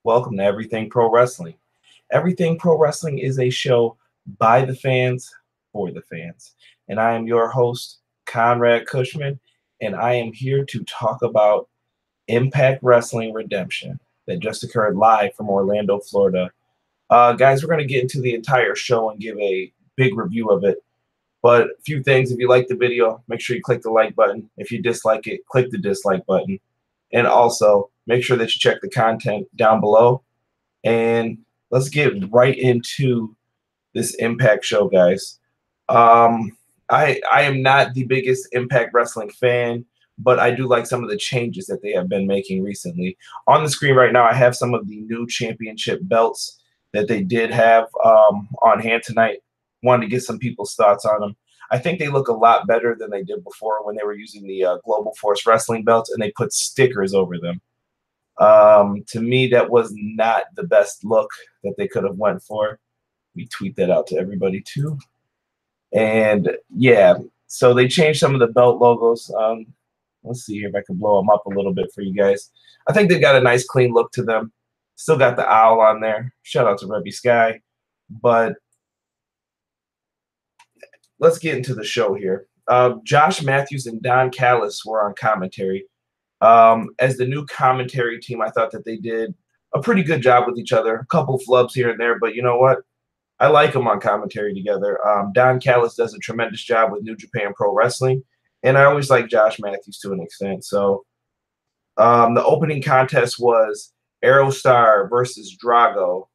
Welcome to Everything Pro Wrestling. Everything Pro Wrestling is a show by the fans, for the fans. And I am your host, Conrad Cushman, and I am here to talk about Impact Wrestling Redemption that just occurred live from Orlando, Florida. Guys, we're going to get into the entire show and give a big review of it. But a few things, if you like the video, make sure you click the like button. If you dislike it, click the dislike button. And also, make sure that you check the content down below. And let's get right into this Impact show, guys. I am not the biggest Impact Wrestling fan, but I do like some of the changes that they have been making recently. On the screen right now, I have some of the new championship belts that they did have on hand tonight. Wanted to get some people's thoughts on them. I think they look a lot better than they did before when they were using the Global Force Wrestling belts and they put stickers over them. To me, that was not the best look that they could have went for. We tweet that out to everybody too. And yeah, so they changed some of the belt logos. Let's see here if I can blow them up a little bit for you guys. I think they got a nice clean look to them. Still got the owl on there. Shout out to Rebby Sky. But let's get into the show here. Josh Matthews and Don Callis were on commentary. As the new commentary team, I thought that they did a pretty good job with each other. A couple flubs here and there, but you know what? I like them on commentary together. Don Callis does a tremendous job with New Japan Pro Wrestling, and I always like Josh Matthews to an extent. So the opening contest was Aerostar versus Drago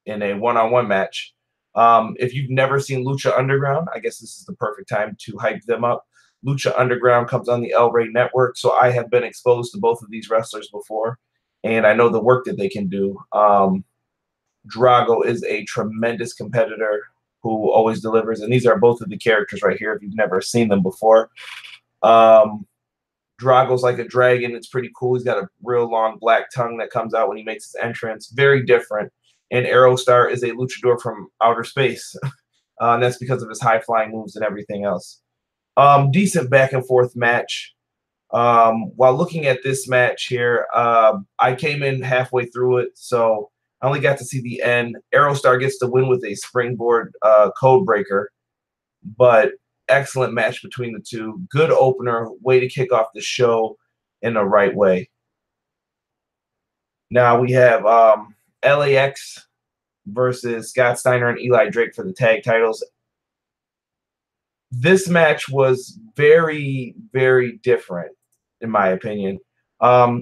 in a one-on-one match. If you've never seen Lucha Underground, I guess this is the perfect time to hype them up. Lucha Underground comes on the El Rey Network, so I have been exposed to both of these wrestlers before, and I know the work that they can do. Drago is a tremendous competitor who always delivers, and these are both of the characters right here if you've never seen them before. Drago's like a dragon. It's pretty cool. He's got a real long black tongue that comes out when he makes his entrance. Very different. And Aerostar is a luchador from outer space. And that's because of his high-flying moves and everything else. Decent back-and-forth match. While looking at this match here, I came in halfway through it, so I only got to see the end. Aerostar gets the win with a springboard code breaker, but excellent match between the two. Good opener, way to kick off the show in the right way. Now we have LAX versus Scott Steiner and Eli Drake for the tag titles. This match was very, very different, in my opinion.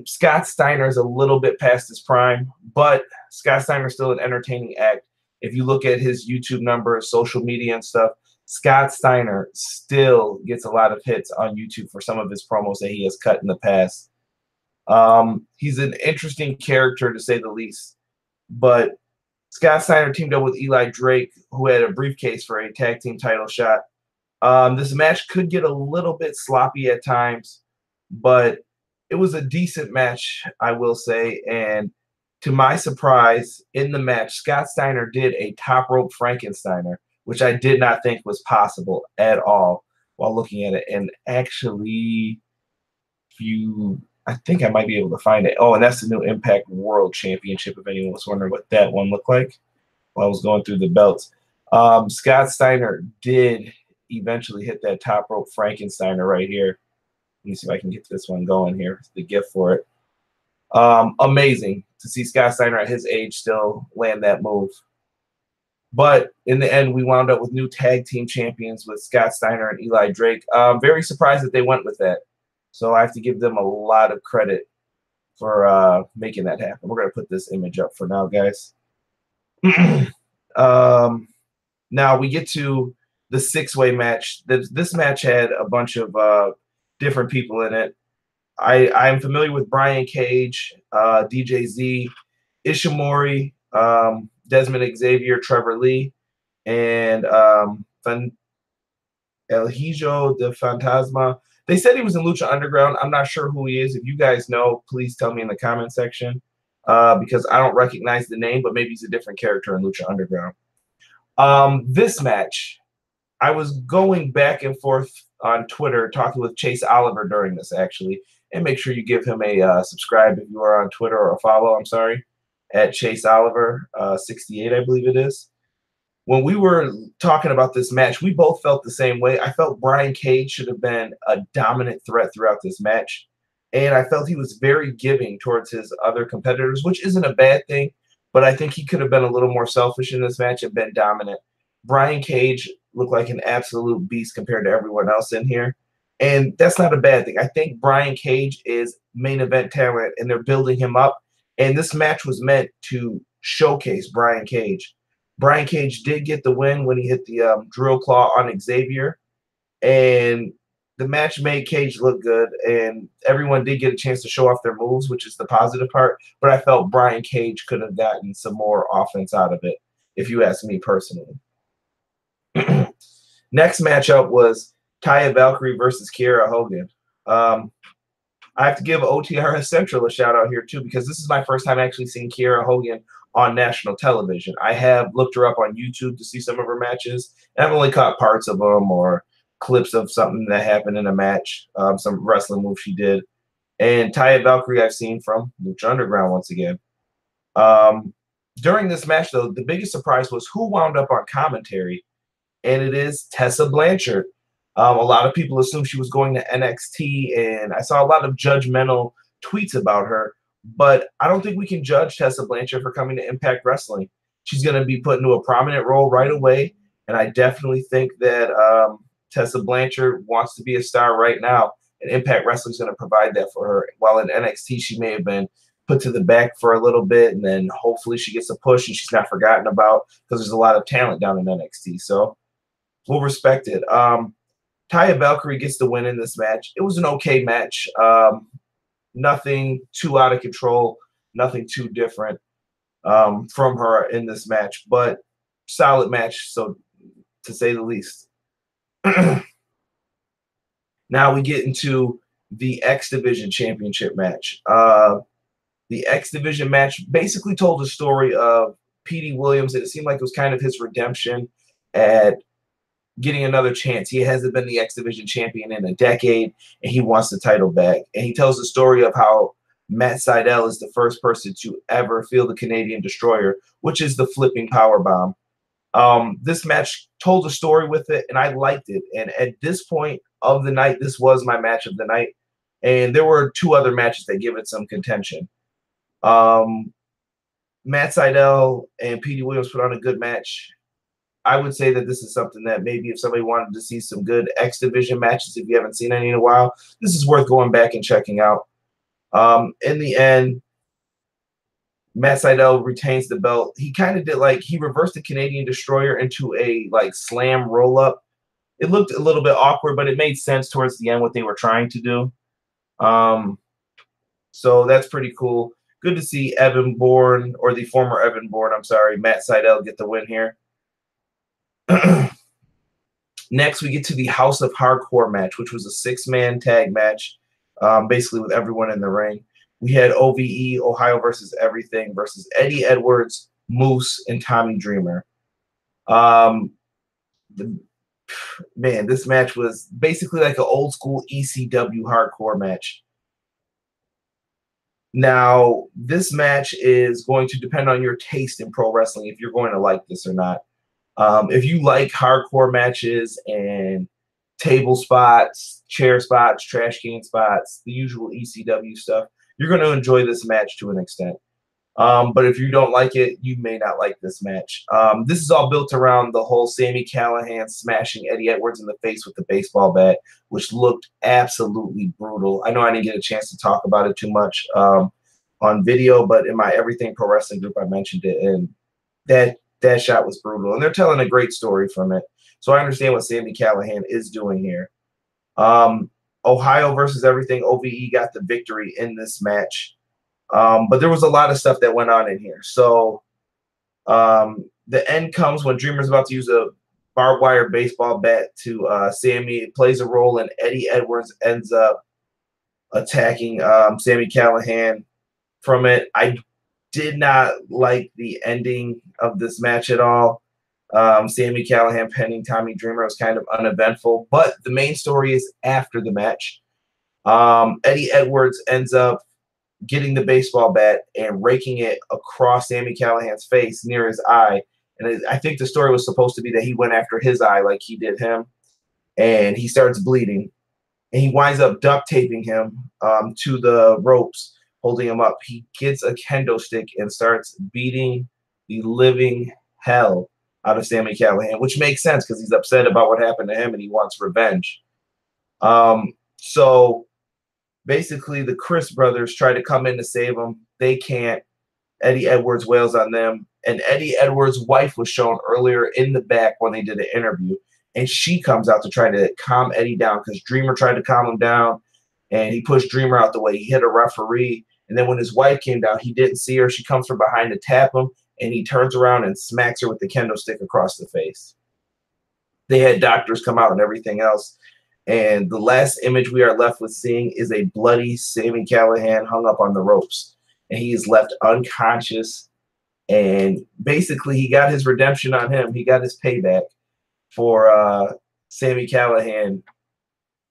Scott Steiner is a little bit past his prime, but Scott Steiner is still an entertaining act. If you look at his YouTube numbers, social media and stuff, Scott Steiner still gets a lot of hits on YouTube for some of his promos that he has cut in the past. He's an interesting character, to say the least. But Scott Steiner teamed up with Eli Drake, who had a briefcase for a tag team title shot. This match could get a little bit sloppy at times, but it was a decent match, I will say. And to my surprise, in the match, Scott Steiner did a top rope Frankensteiner, which I did not think was possible at all while looking at it. And actually, I think I might be able to find it. Oh, and that's the new Impact World Championship, if anyone was wondering what that one looked like while I was going through the belts. Scott Steiner did eventually hit that top rope Frankensteiner right here. Let me see if I can get this one going here. The gift for it. Amazing to see Scott Steiner at his age still land that move. But in the end, we wound up with new tag team champions with Scott Steiner and Eli Drake. Very surprised that they went with that. So I have to give them a lot of credit for making that happen. We're going to put this image up for now, guys. Now we get to the six-way match. This match had a bunch of different people in it. I'm familiar with Brian Cage, DJ Z, Ishimori, Dezmond Xavier, Trevor Lee, and El Hijo de Fantasma. They said he was in Lucha Underground. I'm not sure who he is. If you guys know, please tell me in the comment section because I don't recognize the name, but maybe he's a different character in Lucha Underground. This match, I was going back and forth on Twitter talking with Chase Oliver during this, actually. And make sure you give him a subscribe if you are on Twitter, or a follow, I'm sorry. at Chase Oliver, 68, I believe it is. When we were talking about this match, we both felt the same way. I felt Brian Cage should have been a dominant threat throughout this match. And I felt he was very giving towards his other competitors, which isn't a bad thing. But I think he could have been a little more selfish in this match and been dominant. Brian Cage looked like an absolute beast compared to everyone else in here. And that's not a bad thing. I think Brian Cage is main event talent, and they're building him up. And this match was meant to showcase Brian Cage. Brian Cage did get the win when he hit the drill claw on Xavier. And the match made Cage look good, and everyone did get a chance to show off their moves, which is the positive part. But I felt Brian Cage could have gotten some more offense out of it, if you ask me personally. Next matchup was Taya Valkyrie versus Kiera Hogan. I have to give OTRS Central a shout out here too, because this is my first time actually seeing Kiera Hogan on national television. I have looked her up on YouTube to see some of her matches, and I've only caught parts of them or clips of something that happened in a match, some wrestling move she did. And Taya Valkyrie I've seen from Lucha Underground once again. During this match, though, the biggest surprise was who wound up on commentary, and it is Tessa Blanchard. A lot of people assumed she was going to NXT, and I saw a lot of judgmental tweets about her, but I don't think we can judge Tessa Blanchard for coming to Impact Wrestling. She's going to be put into a prominent role right away, and I definitely think that Tessa Blanchard wants to be a star right now, and Impact Wrestling is going to provide that for her. While in NXT, she may have been put to the back for a little bit, and then hopefully she gets a push and she's not forgotten about, because there's a lot of talent down in NXT. So we'll respect it. Taya Valkyrie gets the win in this match. It was an okay match. Nothing too out of control, nothing too different from her in this match, but solid match, so to say the least. Now we get into the X Division Championship match. The X Division match basically told the story of Petey Williams, and it seemed like it was kind of his redemption at getting another chance. He hasn't been the X Division champion in a decade, and he wants the title back. And he tells the story of how Matt Sydal is the first person to ever feel the Canadian Destroyer, which is the flipping powerbomb. This match told a story with it, and I liked it. And at this point of the night, this was my match of the night. And there were two other matches that give it some contention. Matt Sydal and Petey Williams put on a good match. I would say that this is something that maybe if somebody wanted to see some good X Division matches, if you haven't seen any in a while, this is worth going back and checking out. In the end, Matt Sydal retains the belt. He kind of did he reversed the Canadian Destroyer into a slam roll up. It looked a little bit awkward, but it made sense towards the end what they were trying to do. So that's pretty cool. Good to see Evan Bourne, or the former Evan Bourne, I'm sorry, Matt Sydal get the win here. Next, we get to the House of Hardcore match, which was a 6-man tag match, basically with everyone in the ring. We had OVE, Ohio versus Everything, versus Eddie Edwards, Moose, and Tommy Dreamer. This match was basically like an old school ECW hardcore match. Now, this match is going to depend on your taste in pro wrestling, if you're going to like this or not. If you like hardcore matches and table spots, chair spots, trash can spots, the usual ECW stuff, you're going to enjoy this match to an extent. But if you don't like it, you may not like this match. This is all built around the whole Sami Callihan smashing Eddie Edwards in the face with the baseball bat, which looked absolutely brutal. I know I didn't get a chance to talk about it too much on video, but in my Everything Pro Wrestling group, I mentioned it, and that shot was brutal. And they're telling a great story from it. So I understand what Sami Callihan is doing here. Ohio versus Everything, OVE got the victory in this match. But there was a lot of stuff that went on in here. So the end comes when Dreamer's about to use a barbed wire baseball bat to Sami. It plays a role, and Eddie Edwards ends up attacking Sami Callihan from it. I did not like the ending of this match at all. Sami Callihan penning Tommy Dreamer was kind of uneventful, but the main story is after the match. Eddie Edwards ends up getting the baseball bat and raking it across Sami Callihan's face near his eye. And I think the story was supposed to be that he went after his eye like he did him, and he starts bleeding. And he winds up duct taping him to the ropes, holding him up. He gets a kendo stick and starts beating the living hell out of Sami Callihan, which makes sense because he's upset about what happened to him and he wants revenge. So basically, the Crist brothers try to come in to save him. They can't. Eddie Edwards wails on them. And Eddie Edwards' wife was shown earlier in the back when they did an interview. And she comes out to try to calm Eddie down because Dreamer tried to calm him down. And he pushed Dreamer out the way. He hit a referee. And then when his wife came down, he didn't see her. She comes from behind to tap him. And he turns around and smacks her with the kendo stick across the face. They had doctors come out and everything else. And the last image we are left with seeing is a bloody Sami Callihan hung up on the ropes. And he is left unconscious. And basically, he got his redemption on him. He got his payback for Sami Callihan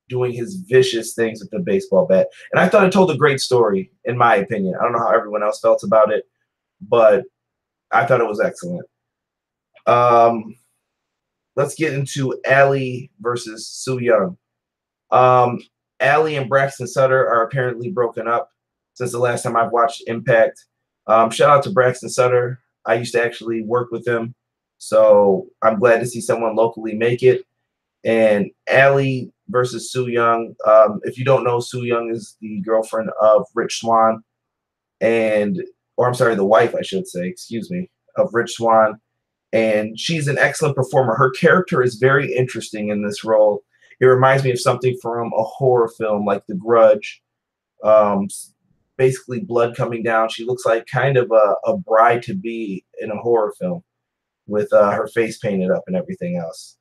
doing his vicious things with the baseball bat. And I thought it told a great story, in my opinion. I don't know how everyone else felt about it, but I thought it was excellent. Let's get into Allie versus Sooyoung. Allie and Braxton Sutter are apparently broken up since the last time I've watched Impact. Shout out to Braxton Sutter. I used to actually work with him, so I'm glad to see someone locally make it. And Allie versus Sooyoung. If you don't know, Sooyoung is the girlfriend of Rich Swann, or I'm sorry, the wife, I should say, excuse me, of Rich Swann. And she's an excellent performer. Her character is very interesting in this role. It reminds me of something from a horror film like The Grudge. Basically blood coming down. She looks like kind of a bride-to-be in a horror film with her face painted up and everything else.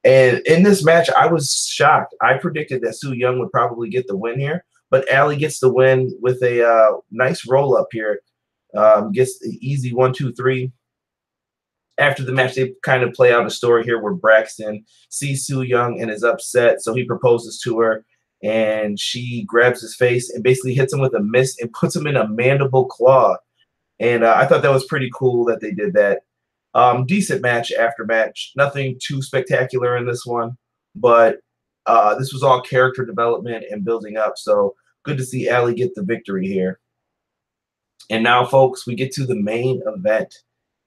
And in this match, I was shocked. I predicted that Sooyoung would probably get the win here, but Allie gets the win with a nice roll-up here. Gets the easy 1-2-3. After the match, they kind of play out a story here where Braxton sees Sooyoung and is upset, so he proposes to her, and she grabs his face and basically hits him with a mist and puts him in a mandible claw. And I thought that was pretty cool that they did that. Decent match after match. Nothing too spectacular in this one, but this was all character development and building up, so good to see Allie get the victory here. And now, folks, we get to the main event.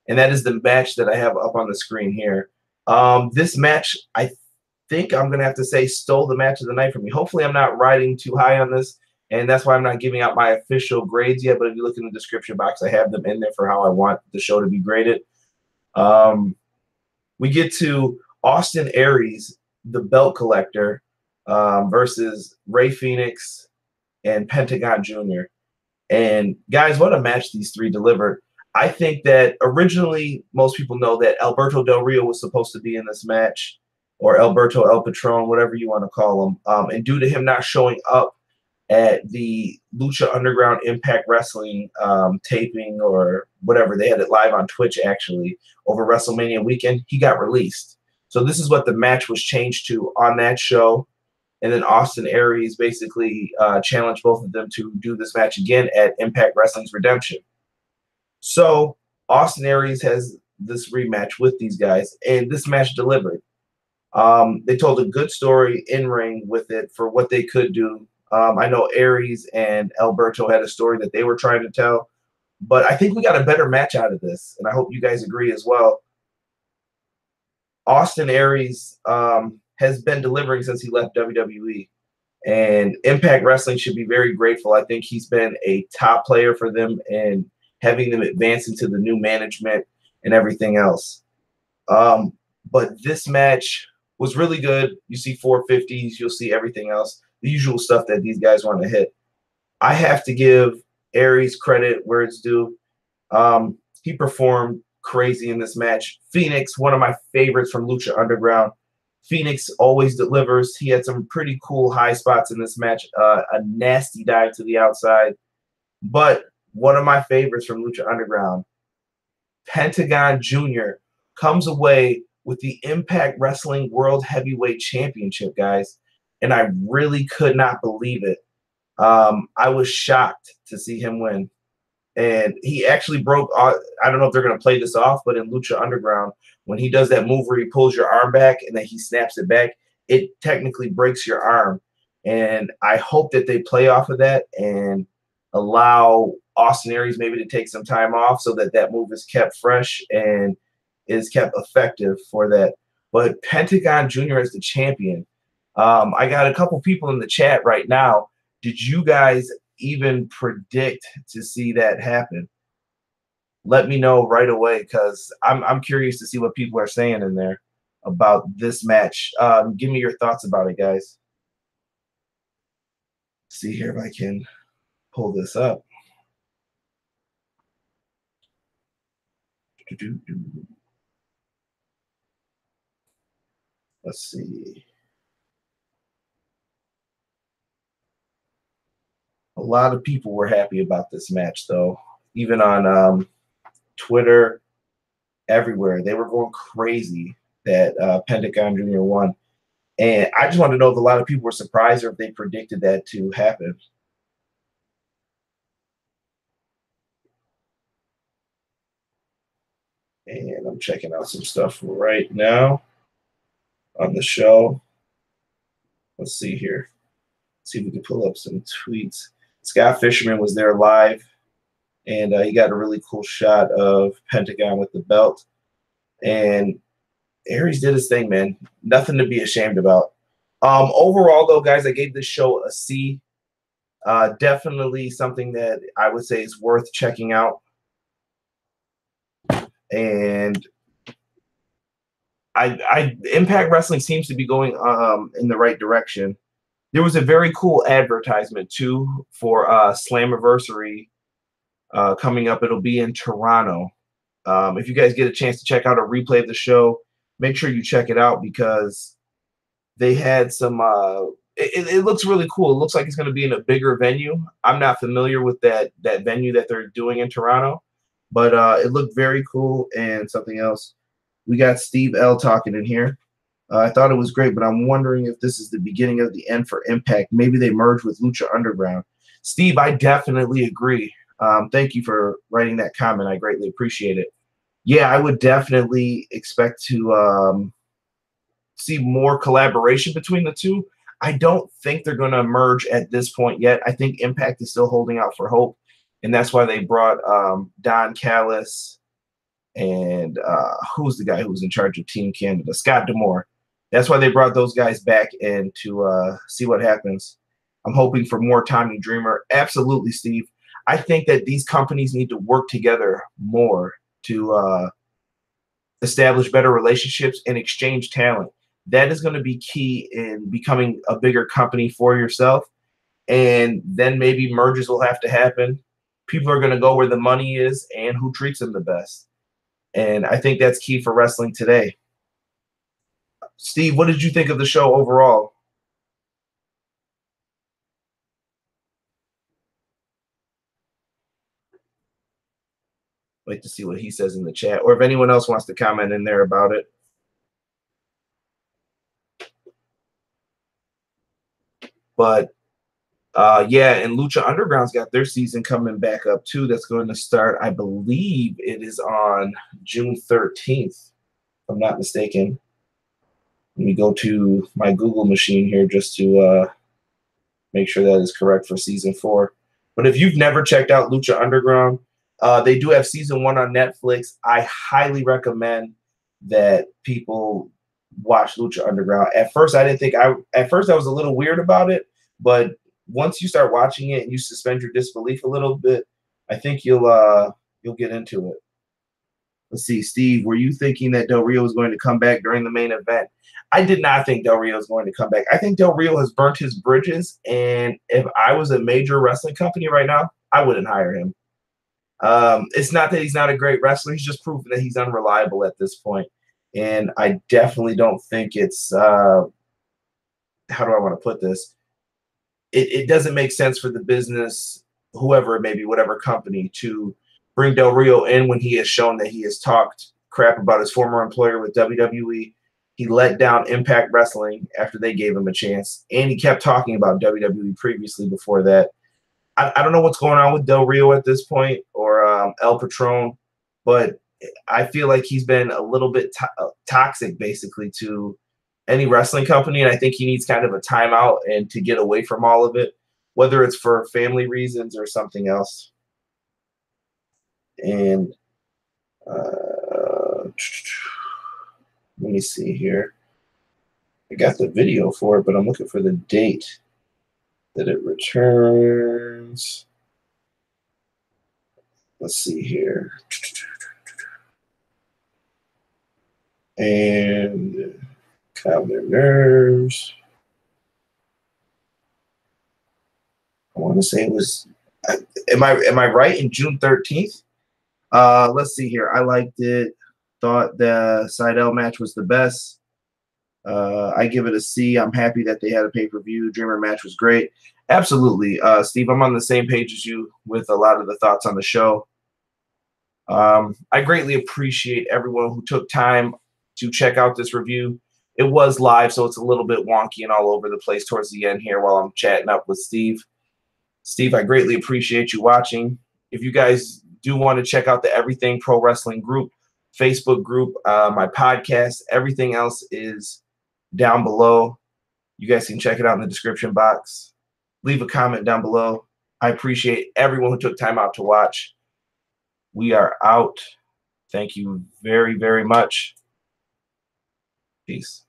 And that is the match that I have up on the screen here. This match, I think I'm going to have to say, stole the match of the night for me. Hopefully I'm not riding too high on this, and that's why I'm not giving out my official grades yet. But if you look in the description box, I have them in there for how I want the show to be graded. We get to Austin Aries, the belt collector, versus Rey Fenix and Pentagon Jr. And, guys, what a match these three delivered. I think that originally most people know that Alberto Del Rio was supposed to be in this match, or Alberto El Patron, whatever you want to call him. And due to him not showing up at the Lucha Underground Impact Wrestling taping or whatever, they had it live on Twitch actually over WrestleMania weekend, he got released. So this is what the match was changed to on that show. And then Austin Aries basically challenged both of them to do this match again at Impact Wrestling's Redemption. So Austin Aries has this rematch with these guys, and this match delivered. They told a good story in ring with it for what they could do. I know Aries and Alberto had a story that they were trying to tell, but I think we got a better match out of this, and I hope you guys agree as well. Austin Aries has been delivering since he left WWE, and Impact Wrestling should be very grateful. I think he's been a top player for them and having them advance into the new management and everything else. But this match was really good. You see 450s, you'll see everything else, the usual stuff that these guys want to hit. I have to give Aries credit where it's due. He performed crazy in this match. Fenix, one of my favorites from Lucha Underground. Fenix always delivers. He had some pretty cool high spots in this match, a nasty dive to the outside. But one of my favorites from Lucha Underground, Pentagon Jr., comes away with the Impact Wrestling World Heavyweight Championship, guys. And I really could not believe it. I was shocked to see him win. And he actually broke. I don't know if they're going to play this off, but in Lucha Underground, when he does that move where he pulls your arm back and then he snaps it back, it technically breaks your arm. And I hope that they play off of that and allow Austin Aries maybe to take some time off so that that move is kept fresh and is kept effective for that. But Pentagon Jr. as the champion. I got a couple people in the chat right now. Did you guys even predict to see that happen? Let me know right away, because I'm curious to see what people are saying in there about this match. Give me your thoughts about it, guys. See here if I can pull this up. Let's see. A lot of people were happy about this match, though. Even on Twitter, everywhere. They were going crazy that Pentagon Jr. won. And I just wanted to know if a lot of people were surprised or if they predicted that to happen. And I'm checking out some stuff right now on the show. Let's see here. See if we can pull up some tweets. Scott Fisherman was there live, and he got a really cool shot of Pentagon with the belt. And Aries did his thing, man. Nothing to be ashamed about. Overall, though, guys, I gave this show a C. Definitely something that I would say is worth checking out. And Impact Wrestling seems to be going in the right direction. There was a very cool advertisement, too, for Slammiversary coming up. It'll be in Toronto. If you guys get a chance to check out a replay of the show, make sure you check it out, because they had some it looks really cool. It looks like it's going to be in a bigger venue. I'm not familiar with that venue that they're doing in Toronto, but it looked very cool. And something else, we got Steve L talking in here. I thought it was great, but I'm wondering if this is the beginning of the end for Impact. Maybe they merge with Lucha Underground. Steve, I definitely agree. Thank you for writing that comment. I greatly appreciate it. Yeah, I would definitely expect to see more collaboration between the two. I don't think they're going to merge at this point yet. I think Impact is still holding out for hope, and that's why they brought Don Callis and who's the guy who was in charge of Team Canada? Scott D'Amore. That's why they brought those guys back in to see what happens. I'm hoping for more Tommy Dreamer. Absolutely, Steve. I think that these companies need to work together more to establish better relationships and exchange talent. That is going to be key in becoming a bigger company for yourself. And then maybe mergers will have to happen. People are going to go where the money is and who treats them the best. And I think that's key for wrestling today. Steve, what did you think of the show overall? Wait to see what he says in the chat, or if anyone else wants to comment in there about it. But yeah, and Lucha Underground's got their season coming back up too. That's going to start, I believe it is on June 13th, if I'm not mistaken. Let me go to my Google machine here just to make sure that is correct for season 4. But if you've never checked out Lucha Underground, they do have season 1 on Netflix. I highly recommend that people watch Lucha Underground. At first, I didn't think at first I was a little weird about it, but once you start watching it and you suspend your disbelief a little bit, I think you'll get into it. Let's see, Steve, were you thinking that Del Rio was going to come back during the main event? I did not think Del Rio was going to come back. I think Del Rio has burnt his bridges, and if I was a major wrestling company right now, I wouldn't hire him. It's not that he's not a great wrestler. He's just proven that he's unreliable at this point. And I definitely don't think it's how do I want to put this? It doesn't make sense for the business, whoever it may be, whatever company, to bring Del Rio in when he has shown that he has talked crap about his former employer with WWE. He let down Impact Wrestling after they gave him a chance, and he kept talking about WWE previously before that. I don't know what's going on with Del Rio at this point, or El Patron, but I feel like he's been a little bit toxic, basically, to any wrestling company, and I think he needs kind of a timeout and to get away from all of it, whether it's for family reasons or something else. And let me see here. I got the video for it, but I'm looking for the date that it returns. Let's see here. And calm their nerves. I want to say it was. Am I right in June 13th? Let's see here. I liked it. Thought the Sydal match was the best. I give it a C. I'm happy that they had a pay-per-view. Dreamer match was great. Absolutely. Steve, I'm on the same page as you with a lot of the thoughts on the show. I greatly appreciate everyone who took time to check out this review. It was live, so it's a little bit wonky and all over the place towards the end here while I'm chatting up with Steve. Steve, I greatly appreciate you watching. If you guys do want to check out the Everything Pro Wrestling group, Facebook group, my podcast, everything else is down below. You guys can check it out in the description box. Leave a comment down below. I appreciate everyone who took time out to watch. We are out. Thank you very, very much. Peace.